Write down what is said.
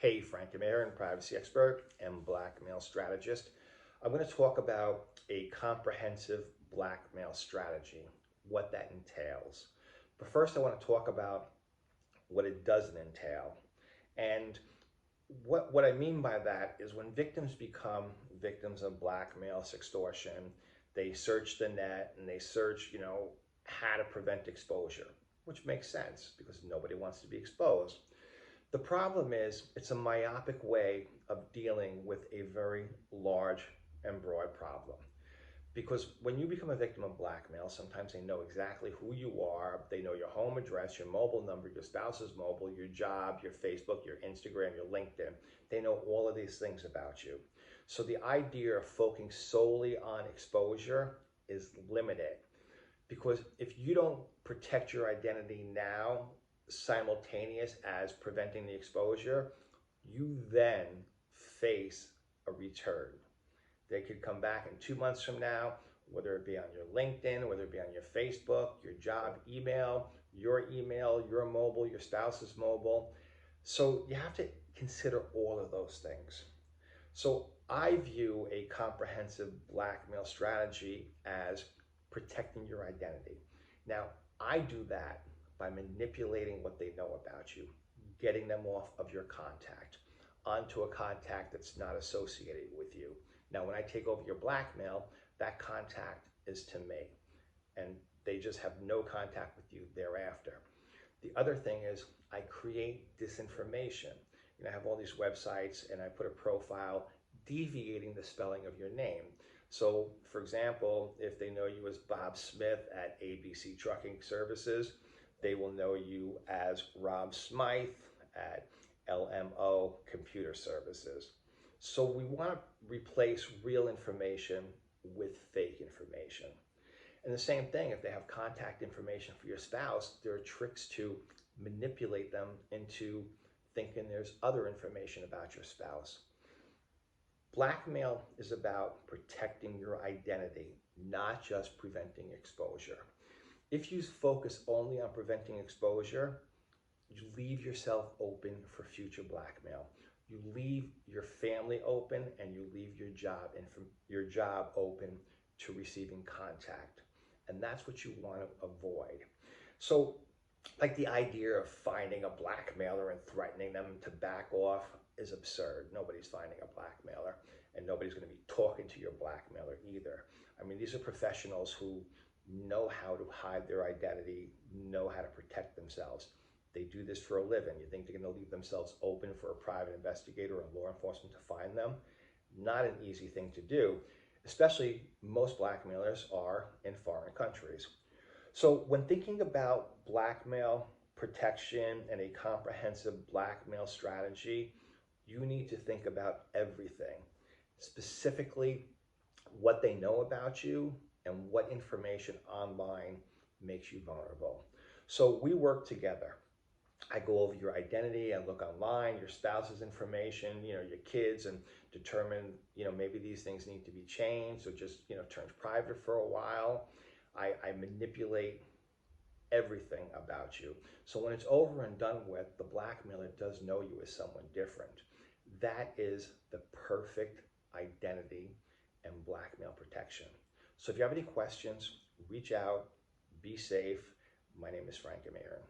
Hey, Frank Aaron, privacy expert and blackmail strategist. I'm going to talk about a comprehensive blackmail strategy, what that entails. But first, I want to talk about what it doesn't entail. And what I mean by that is when victims become victims of blackmail, sextortion, they search the net and they search, how to prevent exposure, which makes sense because nobody wants to be exposed. The problem is it's a myopic way of dealing with a very large and broad problem. Because when you become a victim of blackmail, sometimes they know exactly who you are. They know your home address, your mobile number, your spouse's mobile, your job, your Facebook, your Instagram, your LinkedIn. They know all of these things about you. So the idea of focusing solely on exposure is limited. Because if you don't protect your identity now, simultaneous as preventing the exposure, you then face a return. They could come back in 2 months from now, whether it be on your LinkedIn, whether it be on your Facebook, your job email, your mobile, your spouse's mobile. So you have to consider all of those things. So I view a comprehensive blackmail strategy as protecting your identity. Now, I do that by manipulating what they know about you, getting them off of your contact onto a contact that's not associated with you. Now, when I take over your blackmail, that contact is to me, and they just have no contact with you thereafter. The other thing is I create disinformation. I have all these websites and I put a profile deviating the spelling of your name. So, for example, if they know you as Bob Smith at ABC Trucking Services, they will know you as Rob Smythe at LMO Computer Services. So we want to replace real information with fake information. And the same thing, if they have contact information for your spouse, there are tricks to manipulate them into thinking there's other information about your spouse. Blackmail is about protecting your identity, not just preventing exposure. If you focus only on preventing exposure, you leave yourself open for future blackmail. You leave your family open and you leave your job open to receiving contact. And that's what you want to avoid. So, like the idea of finding a blackmailer and threatening them to back off is absurd. Nobody's finding a blackmailer, and nobody's going to be talking to your blackmailer either. I mean, these are professionals who know how to hide their identity, know how to protect themselves. They do this for a living. You think they're going to leave themselves open for a private investigator or law enforcement to find them? Not an easy thing to do, especially most blackmailers are in foreign countries. So when thinking about blackmail protection and a comprehensive blackmail strategy, you need to think about everything, specifically what they know about you and what information online makes you vulnerable. So we work together. I go over your identity, I look online, your spouse's information, your kids, and determine, maybe these things need to be changed or just, turns private for a while. I manipulate everything about you. So when it's over and done with, the blackmailer does know you as someone different. That is the perfect identity and blackmail protection. So if you have any questions, reach out, be safe. My name is Frank Aaron.